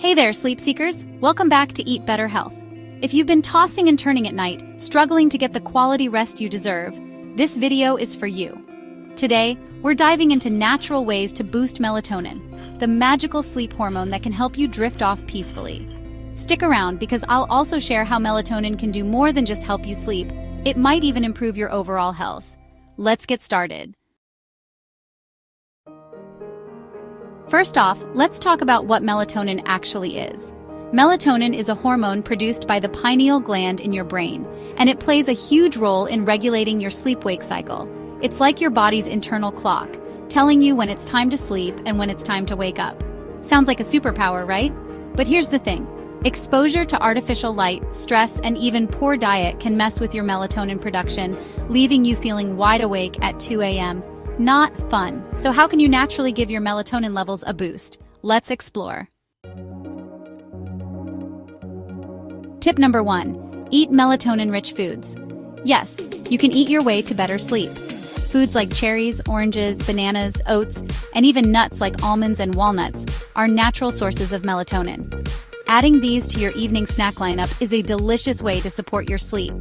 Hey there, sleep seekers! Welcome back to Eat Better Health. If you've been tossing and turning at night, struggling to get the quality rest you deserve, this video is for you. Today, we're diving into natural ways to boost melatonin, the magical sleep hormone that can help you drift off peacefully. Stick around because I'll also share how melatonin can do more than just help you sleep. It might even improve your overall health. Let's get started. First off, let's talk about what melatonin actually is. Melatonin is a hormone produced by the pineal gland in your brain, and it plays a huge role in regulating your sleep-wake cycle. It's like your body's internal clock, telling you when it's time to sleep and when it's time to wake up. Sounds like a superpower, right? But here's the thing. Exposure to artificial light, stress, and even poor diet can mess with your melatonin production, leaving you feeling wide awake at 2 a.m. Not fun. So how can you naturally give your melatonin levels a boost? Let's explore. Tip number 1. Eat melatonin-rich foods. Yes, you can eat your way to better sleep. Foods like cherries, oranges, bananas, oats, and even nuts like almonds and walnuts are natural sources of melatonin. Adding these to your evening snack lineup is a delicious way to support your sleep.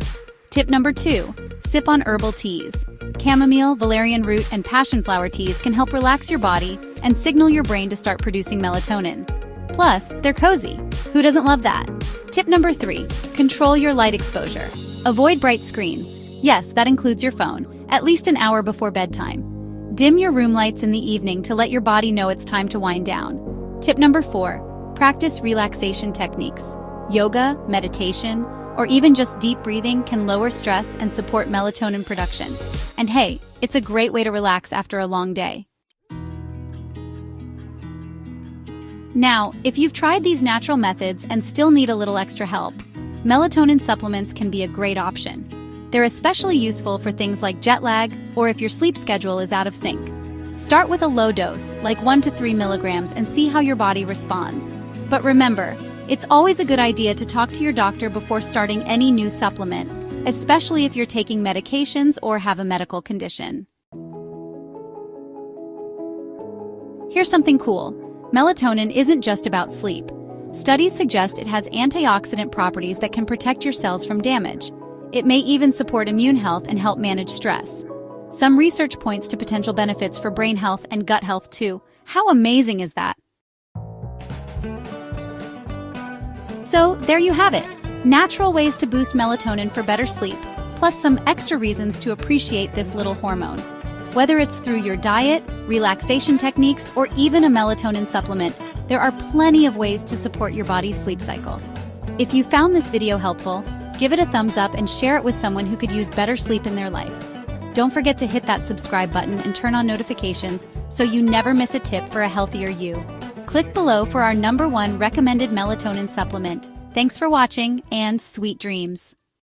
Tip number 2. Sip on herbal teas. Chamomile, valerian root, and passion flower teas can help relax your body and signal your brain to start producing melatonin. Plus, they're cozy. Who doesn't love that? Tip number 3. Control your light exposure. Avoid bright screens. Yes, that includes your phone, at least an hour before bedtime. Dim your room lights in the evening to let your body know it's time to wind down. Tip number 4. Practice relaxation techniques. Yoga, meditation, or even just deep breathing can lower stress and support melatonin production. And hey, it's a great way to relax after a long day. Now, if you've tried these natural methods and still need a little extra help, melatonin supplements can be a great option. They're especially useful for things like jet lag or if your sleep schedule is out of sync. Start with a low dose, like 1 to 3 milligrams, and see how your body responds. But remember, it's always a good idea to talk to your doctor before starting any new supplement, especially if you're taking medications or have a medical condition. Here's something cool. Melatonin isn't just about sleep. Studies suggest it has antioxidant properties that can protect your cells from damage. It may even support immune health and help manage stress. Some research points to potential benefits for brain health and gut health too. How amazing is that? So, there you have it. Natural ways to boost melatonin for better sleep, plus some extra reasons to appreciate this little hormone. Whether it's through your diet, relaxation techniques, or even a melatonin supplement, there are plenty of ways to support your body's sleep cycle. If you found this video helpful, give it a thumbs up and share it with someone who could use better sleep in their life. Don't forget to hit that subscribe button and turn on notifications so you never miss a tip for a healthier you. Click below for our #1 recommended melatonin supplement. Thanks for watching, and sweet dreams.